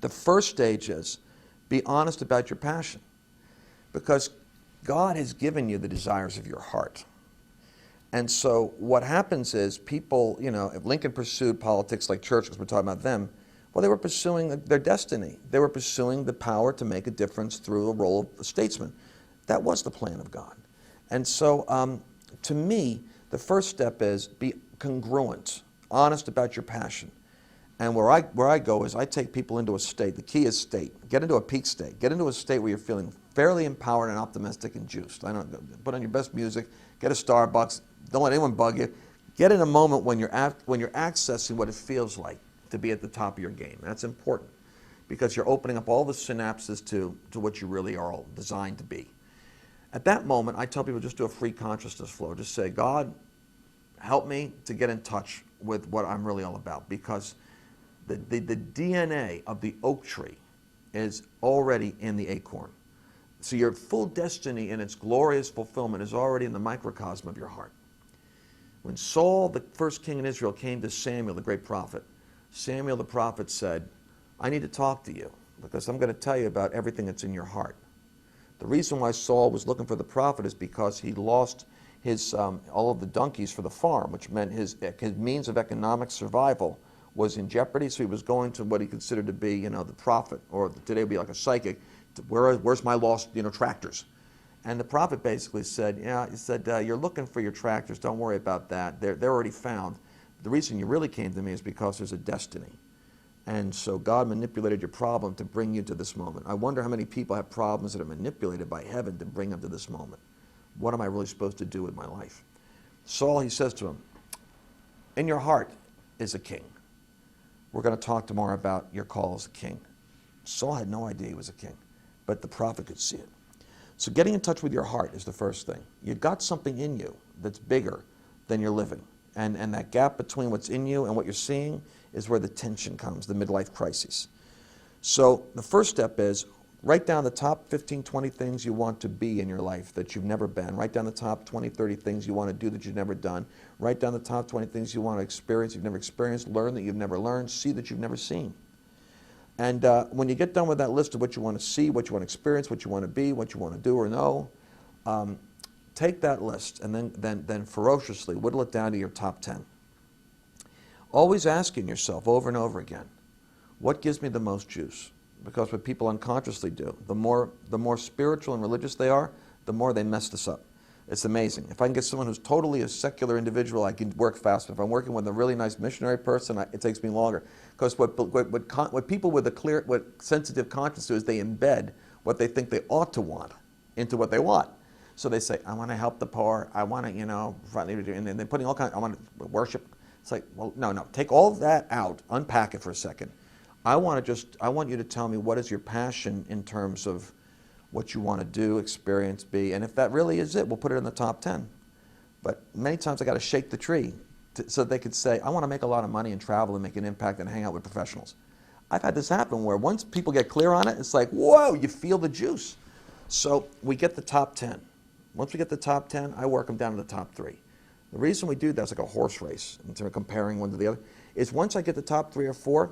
The first stage is be honest about your passion, because God has given you the desires of your heart. And so what happens is people, if Lincoln pursued politics like Churchill, because we're talking about them, well, they were pursuing their destiny. They were pursuing the power to make a difference through the role of a statesman. That was the plan of God. And so to me, the first step is be congruent, honest about your passion. And where I go is I take people into a state. The key is state. Get into a peak state. Get into a state where you're feeling fairly empowered and optimistic and juiced. Put on your best music. Get a Starbucks. Don't let anyone bug you. Get in a moment when you're accessing what it feels like to be at the top of your game. That's important because you're opening up all the synapses to what you really are all designed to be. At that moment, I tell people just do a free consciousness flow. Just say, God, help me to get in touch with what I'm really all about, because the DNA of the oak tree is already in the acorn. So your full destiny in its glorious fulfillment is already in the microcosm of your heart. When Saul, the first king in Israel, came to Samuel, the great prophet, Samuel the prophet said, I need to talk to you because I'm going to tell you about everything that's in your heart. The reason why Saul was looking for the prophet is because he lost his all of the donkeys for the farm, which meant his means of economic survival was in jeopardy. So he was going to what he considered to be, the prophet, or today would be like a psychic. Where's my lost, tractors? And the prophet basically said, you're looking for your tractors. Don't worry about that. They're already found. The reason you really came to me is because there's a destiny. And so God manipulated your problem to bring you to this moment. I wonder how many people have problems that are manipulated by heaven to bring them to this moment. What am I really supposed to do with my life? Saul, he says to him, in your heart is a king. We're going to talk tomorrow about your call as a king. Saul had no idea he was a king, but the prophet could see it. So getting in touch with your heart is the first thing. You've got something in you that's bigger than you're living. And that gap between what's in you and what you're seeing is where the tension comes, the midlife crisis. So the first step is write down the top 15, 20 things you want to be in your life that you've never been. Write down the top 20, 30 things you want to do that you've never done. Write down the top 20 things you want to experience you've never experienced, learn that you've never learned, see that you've never seen. And when you get done with that list of what you want to see, what you want to experience, what you want to be, what you want to do or know, take that list and then ferociously whittle it down to your top 10. Always asking yourself over and over again, what gives me the most juice? Because what people unconsciously do, the more spiritual and religious they are, the more they mess this up. It's amazing. If I can get someone who's totally a secular individual, I can work faster. If I'm working with a really nice missionary person, it takes me longer. Because what people with what sensitive conscience do is they embed what they think they ought to want into what they want. So they say, I want to help the poor. I want to, and they're putting all kinds. I want to worship. It's like, well, no. Take all of that out. Unpack it for a second. I want you to tell me what is your passion in terms of what you want to do, experience, be, and if that really is it, we'll put it in the top 10. But many times I got to shake the tree so they could say, I want to make a lot of money and travel and make an impact and hang out with professionals. I've had this happen where once people get clear on it, it's like, whoa, you feel the juice. So we get the top 10. Once we get the top 10, I work them down to the top 3. The reason we do that is like a horse race, in terms of comparing one to the other, is once I get the top 3 or 4,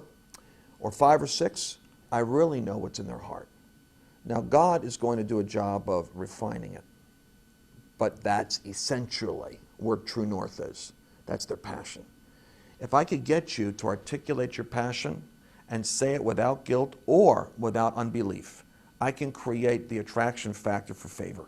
or 5 or 6, I really know what's in their heart. Now, God is going to do a job of refining it, but that's essentially where true north is. That's their passion. If I could get you to articulate your passion and say it without guilt or without unbelief, I can create the attraction factor for favor.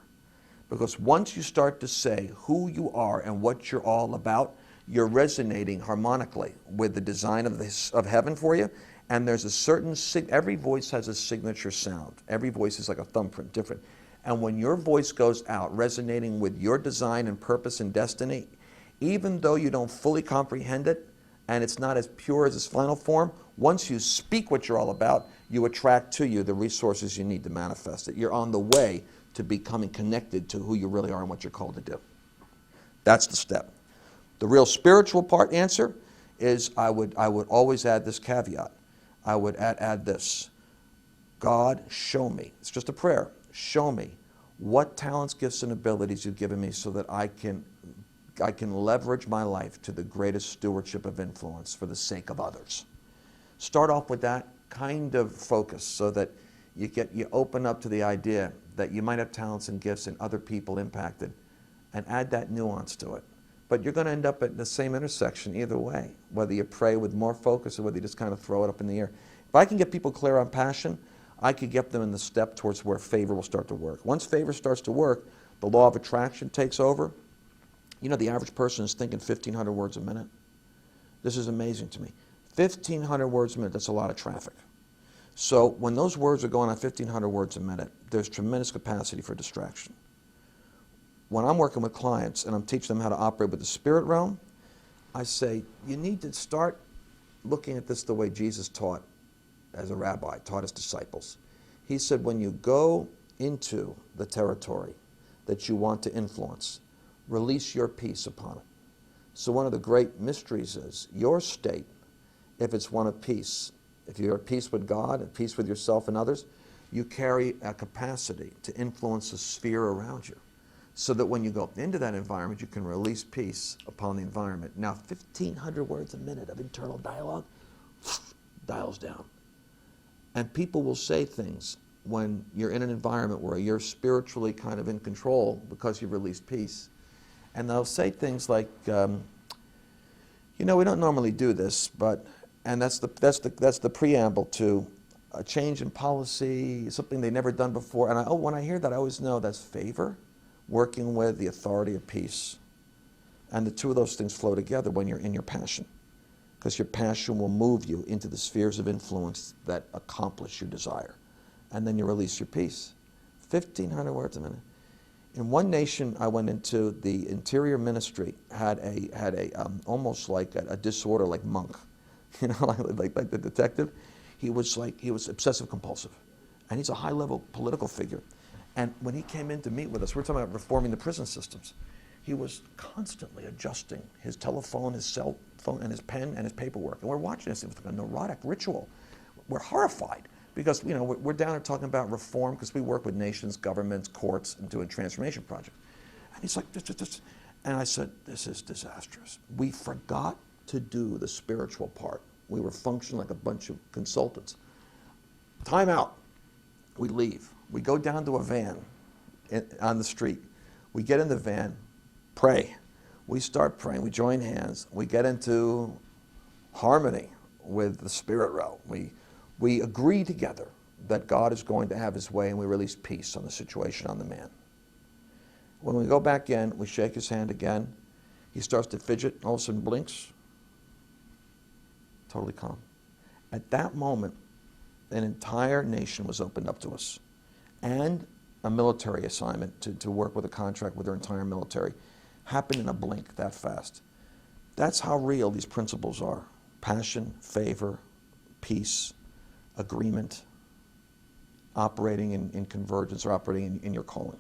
Because once you start to say who you are and what you're all about, you're resonating harmonically with the design of heaven for you. And there's a certain, every voice has a signature sound. Every voice is like a thumbprint, different. And when your voice goes out, resonating with your design and purpose and destiny, even though you don't fully comprehend it, and it's not as pure as its final form, once you speak what you're all about, you attract to you the resources you need to manifest it. You're on the way to becoming connected to who you really are and what you're called to do. That's the step. The real spiritual part answer is I would always add this caveat. I would add this. God, show me. It's just a prayer. Show me what talents, gifts, and abilities you've given me so that I can leverage my life to the greatest stewardship of influence for the sake of others. Start off with that kind of focus so that you open up to the idea that you might have talents and gifts and other people impacted, and add that nuance to it. But you're going to end up at the same intersection either way, whether you pray with more focus or whether you just kind of throw it up in the air. If I can get people clear on passion, I could get them in the step towards where favor will start to work. Once favor starts to work, the law of attraction takes over. You know, the average person is thinking 1,500 words a minute. This is amazing to me. 1,500 words a minute, that's a lot of traffic. So when those words are going on 1,500 words a minute, there's tremendous capacity for distraction. When I'm working with clients and I'm teaching them how to operate with the spirit realm, I say, you need to start looking at this the way Jesus taught as a rabbi, taught his disciples. He said, when you go into the territory that you want to influence, release your peace upon it. So one of the great mysteries is your state, if it's one of peace, if you're at peace with God, at peace with yourself and others, you carry a capacity to influence the sphere around you. So that when you go into that environment, you can release peace upon the environment. Now, 1,500 words a minute of internal dialogue dials down. And people will say things when you're in an environment where you're spiritually kind of in control because you've released peace. And they'll say things like, you know, we don't normally do this, but, and that's the preamble to a change in policy, something they've never done before. And when I hear that, I always know that's favor, working with the authority of peace. And the two of those things flow together when you're in your passion, because your passion will move you into the spheres of influence that accomplish your desire. And then you release your peace. 1,500 words a minute. In one nation I went into, the interior ministry had almost like a disorder, like Monk, you know, like the detective. He was obsessive compulsive, and he's a high-level political figure. And when he came in to meet with us, we're talking about reforming the prison systems. He was constantly adjusting his telephone, his cell phone, and his pen and his paperwork. And we're watching this. It was like a neurotic ritual. We're horrified because, you know, we're down there talking about reform because we work with nations, governments, courts, and doing transformation projects. And he's like, this. And I said, this is disastrous. We forgot to do the spiritual part. We were functioning like a bunch of consultants. Time out. We leave. We go down to a van on the street. We get in the van, pray. We start praying. We join hands. We get into harmony with the spirit realm. We agree together that God is going to have his way, and we release peace on the situation, on the man. When we go back in, we shake his hand again. He starts to fidget, all of a sudden blinks. Totally calm. At that moment, an entire nation was opened up to us, and a military assignment to work with a contract with their entire military happened in a blink, that fast. That's how real these principles are. Passion, favor, peace, agreement, operating in convergence, or operating in your calling.